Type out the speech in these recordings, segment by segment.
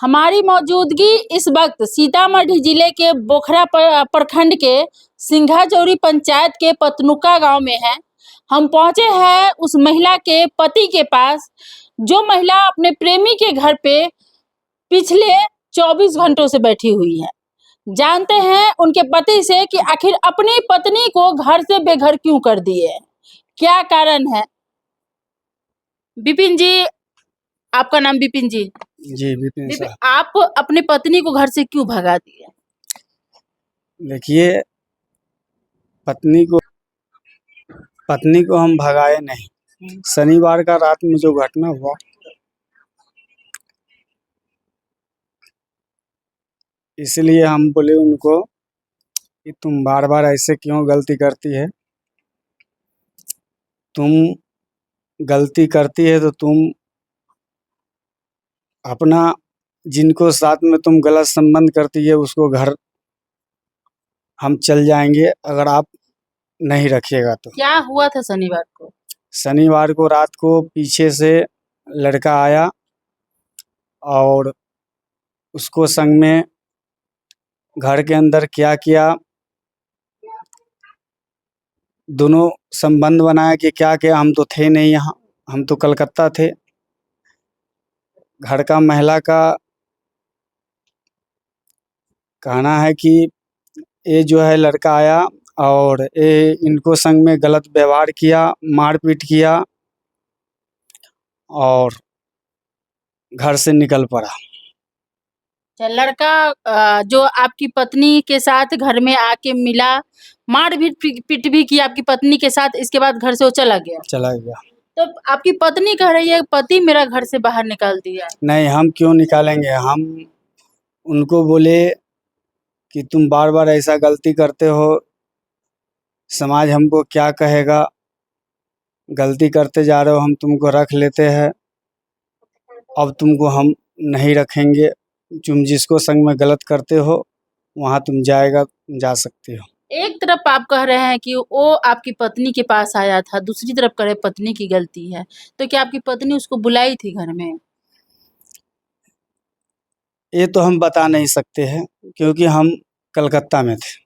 हमारी मौजूदगी इस वक्त सीतामढ़ी जिले के बोखरा प्रखंड के सिंघाजौरी पंचायत के पतनुका गांव में है। हम पहुंचे हैं उस महिला के पति के पास, जो महिला अपने प्रेमी के घर पे पिछले 24 घंटों से बैठी हुई है। जानते हैं उनके पति से कि आखिर अपनी पत्नी को घर से बेघर क्यों कर दिए, क्या कारण है। विपिन जी, आपका नाम विपिन जी? जी विपिन साहब। आप अपने पत्नी को घर से क्यों भगा दिए? देखिए, पत्नी को हम भगाए नहीं। शनिवार का रात में जो घटना हुआ, इसलिए हम बोले उनको कि तुम बार बार ऐसे क्यों गलती करती है। तुम गलती करती है तो तुम अपना, जिनको साथ में तुम गलत संबंध करती है उसको घर हम चल जाएंगे, अगर आप नहीं रखिएगा तो। क्या हुआ था शनिवार को? शनिवार को रात को पीछे से लड़का आया और उसको संग में घर के अंदर क्या किया, दोनों संबंध बनाया कि क्या किया। हम तो थे नहीं यहाँ, हम तो कलकत्ता थे। घर का महिला का कहना है कि ये जो है लड़का आया और ये इनको संग में गलत व्यवहार किया, मारपीट किया और घर से निकल पड़ा। लड़का जो आपकी पत्नी के साथ घर में आके मिला, मार भी पीट भी की आपकी पत्नी के साथ, इसके बाद घर से वो चला गया। तो आपकी पत्नी कह रही है पति मेरा घर से बाहर निकाल दिया। नहीं, हम क्यों निकालेंगे। हम उनको बोले कि तुम बार बार ऐसा गलती करते हो, समाज हमको क्या कहेगा, गलती करते जा रहे हो, हम तुमको रख लेते हैं, अब तुमको हम नहीं रखेंगे। तुम जिसको संग में गलत करते हो वहाँ तुम जा सकते हो। एक तरफ आप कह रहे हैं कि वो आपकी पत्नी के पास आया था, दूसरी तरफ कह रहे पत्नी की गलती है, तो क्या आपकी पत्नी उसको बुलाई थी घर में? ये तो हम बता नहीं सकते हैं क्योंकि हम कलकत्ता में थे।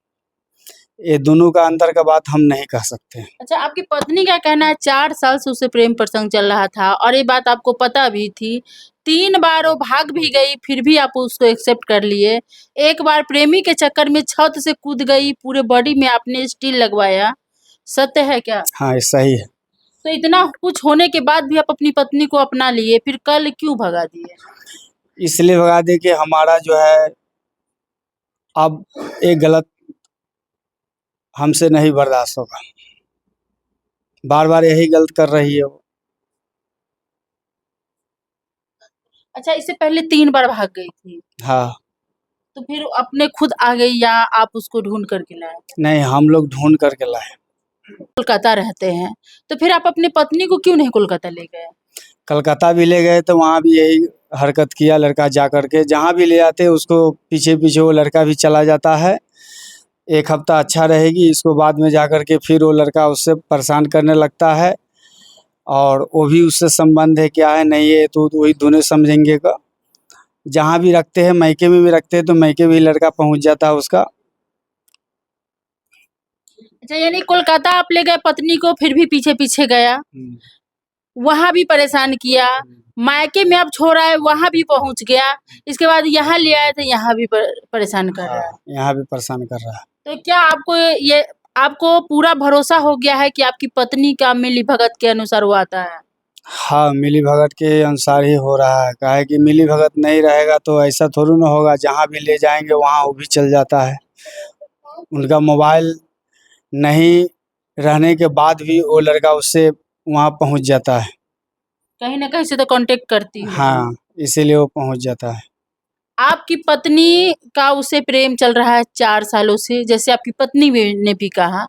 ये दोनों का अंतर का बात हम नहीं कह सकते। अच्छा, आपकी पत्नी का कहना है 4 साल से उससे प्रेम प्रसंग चल रहा था और ये बात आपको पता भी थी। 3 बार वो भाग भी गई, फिर भी आप उसको एक्सेप्ट कर लिए। एक बार प्रेमी के चक्कर में छत से कूद गई, पूरे बॉडी में आपने स्टील लगवाया। सत्य है क्या? हाँ, ये सही है। तो इतना कुछ होने के बाद भी आप अपनी पत्नी को अपना लिए, फिर कल क्यों भगा दिए? इसलिए भगा दे कि हमारा जो है अब एक गलत हमसे नहीं बर्दाश्त होगा। बार बार यही गलत कर रही है वो। अच्छा, इससे पहले 3 बार भाग गई थी। हाँ। तो फिर अपने खुद आ गई या आप उसको ढूंढ करके लाए? नहीं, हम लोग ढूंढ करके लाए। कोलकाता रहते हैं, तो फिर आप अपनी पत्नी को क्यों नहीं कोलकाता ले गए? कलकत्ता भी ले गए तो वहाँ भी यही हरकत किया लड़का, जा करके जहाँ भी ले जाते उसको पीछे पीछे वो लड़का भी चला जाता है। 1 हफ्ता अच्छा रहेगी, इसको बाद में जा करके फिर वो लड़का उससे परेशान करने लगता है और वो भी उससे संबंध है क्या है नहीं है तो वही दोनों समझेंगे का। जहाँ भी रखते हैं, मायके में भी रखते हैं तो मायके भी लड़का पहुँच जाता है उसका। अच्छा, यानी कोलकाता आप ले गए पत्नी को, फिर भी पीछे पीछे गया, वहां भी परेशान किया। मायके में आप छोड़ आए, वहां भी पहुंच गया, इसके बाद यहाँ ले आए तो यहाँ भी परेशान कर रहा है। यहाँ भी परेशान कर रहा है। तो क्या आपको पूरा भरोसा हो गया है कि आपकी पत्नी का मिली भगत के अनुसार वो आता है? हाँ, मिली भगत के अनुसार ही हो रहा है। काहे कि मिली भगत नहीं रहेगा तो ऐसा थोड़ी ना होगा, जहाँ भी ले जाएंगे वहाँ वो भी चल जाता है। उनका मोबाइल नहीं रहने के बाद भी वो लड़का उससे वहाँ पहुँच जाता है। कहीं ना कहीं से तो कांटेक्ट करती है। हाँ, इसीलिए वो पहुँच जाता है। आपकी पत्नी का उससे प्रेम चल रहा है 4 सालों से, जैसे आपकी पत्नी ने भी कहा,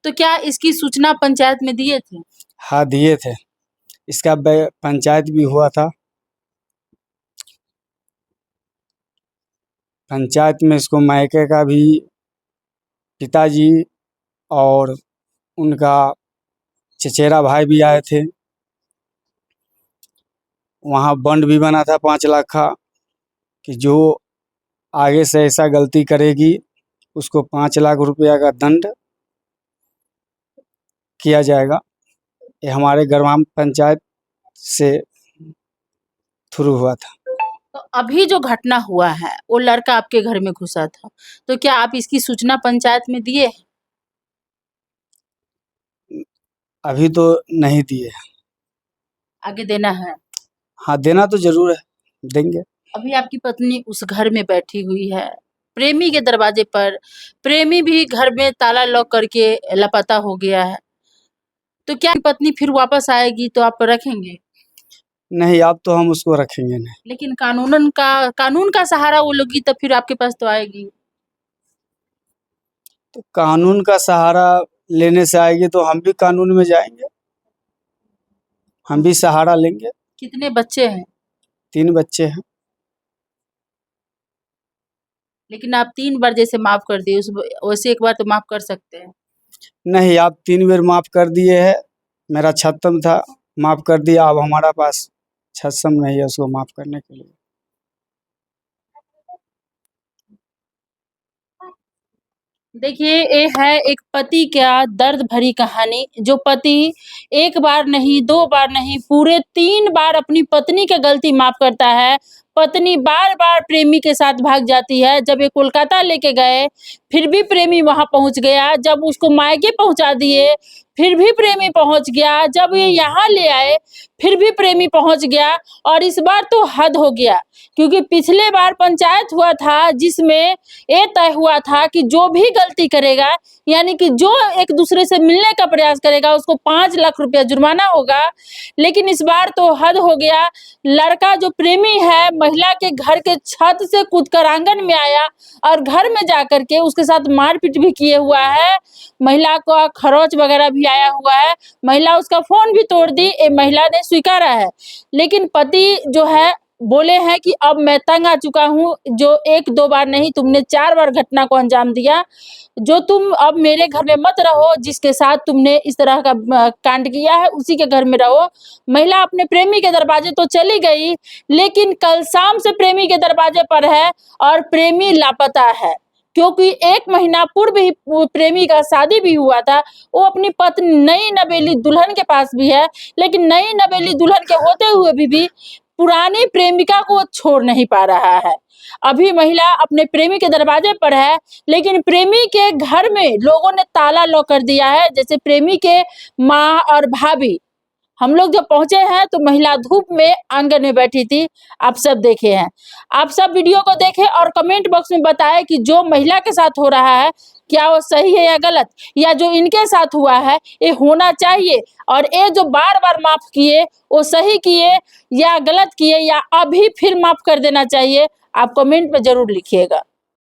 तो क्या इसकी सूचना पंचायत में दिए थे? हाँ, दिए थे। इसका पंचायत भी हुआ था। पंचायत में इसको मायके का भी, पिताजी और उनका चचेरा भाई भी आए थे। वहाँ बॉन्ड भी बना था 5 लाख का। कि जो आगे से ऐसा गलती करेगी उसको 5 लाख रुपया का दंड किया जाएगा। ये हमारे ग्राम पंचायत से थ्रू हुआ था। तो अभी जो घटना हुआ है वो लड़का आपके घर में घुसा था, तो क्या आप इसकी सूचना पंचायत में दिए हैं? अभी तो नहीं दिए। आगे देना है? हाँ, देना तो जरूर है, देंगे। अभी आपकी पत्नी उस घर में बैठी हुई है, प्रेमी के दरवाजे पर। प्रेमी भी घर में ताला लॉक करके लापता हो गया है, तो क्या पत्नी फिर वापस आएगी तो आप रखेंगे? नहीं, अब तो हम उसको रखेंगे नहीं। लेकिन कानून का सहारा वो लोगी तब फिर आपके पास तो आएगी। तो कानून का सहारा लेने से आएगी तो हम भी कानून में जाएंगे, हम भी सहारा लेंगे। कितने बच्चे हैं? 3 बच्चे हैं। लेकिन आप 3 बार जैसे माफ कर दिए, उस वैसे एक बार तो माफ कर सकते हैं। नहीं, आप 3 बार माफ कर दिए है। मेरा छत्तम था, माफ कर दिया। अब हमारा पास छत्तम नहीं है उसको माफ करने के लिए। देखिए, ये है एक पति का दर्द भरी कहानी। जो पति एक बार नहीं, 2 बार नहीं, पूरे 3 बार अपनी पत्नी की गलती माफ करता है। पत्नी बार-बार प्रेमी के साथ भाग जाती है। जब ये कोलकाता लेके गए, फिर भी प्रेमी वहाँ पहुँच गया। जब उसको मायके पहुँचा दिए, फिर भी प्रेमी पहुँच गया। जब ये यहाँ ले आए, फिर भी प्रेमी पहुँच गया। और इस बार तो हद हो गया, क्योंकि पिछले बार पंचायत हुआ था जिसमें ये तय हुआ था कि जो भी गलती करेगा, यानी कि जो एक दूसरे से मिलने का प्रयास करेगा उसको 5 लाख रुपया जुर्माना होगा। लेकिन इस बार तो हद हो गया। लड़का जो प्रेमी है, महिला के घर के छत से कूदकर आंगन में आया और घर में जाकर के उसके साथ मारपीट भी किए हुआ है। महिला को खरोच वगैरह भी आया हुआ है। महिला उसका फोन भी तोड़ दी, ये महिला ने स्वीकारा है। लेकिन पति जो है बोले हैं कि अब मैं तंग आ चुका हूँ, जो 1-2 बार नहीं, तुमने 4 बार घटना को अंजाम दिया। जो तुम अब मेरे घर में मत रहो, जिसके साथ तुमने इस तरह का कांड किया है उसी के घर में रहो। महिला अपने प्रेमी के दरवाजे तो चली गई, लेकिन कल शाम से प्रेमी के दरवाजे पर है और प्रेमी लापता है। क्योंकि 1 महीना पूर्व ही प्रेमी का शादी भी हुआ था। वो अपनी पत्नी नई नवेली दुल्हन के पास भी है, लेकिन नई नवेली दुल्हन के होते हुए भी पुरानी प्रेमिका को छोड़ नहीं पा रहा है। अभी महिला अपने प्रेमी के दरवाजे पर है, लेकिन प्रेमी के घर में लोगों ने ताला लॉक कर दिया है। जैसे प्रेमी के माँ और भाभी, हम लोग जब पहुंचे हैं तो महिला धूप में आंगन में बैठी थी। आप सब देखे हैं। आप सब वीडियो को देखें और कमेंट बॉक्स में बताएं कि जो महिला के साथ हो रहा है क्या वो सही है या गलत, या जो इनके साथ हुआ है ये होना चाहिए, और ये जो बार-बार माफ किए वो सही किए या गलत किए, या अभी फिर माफ कर देना चाहिए। आप कमेंट में जरूर लिखिएगा।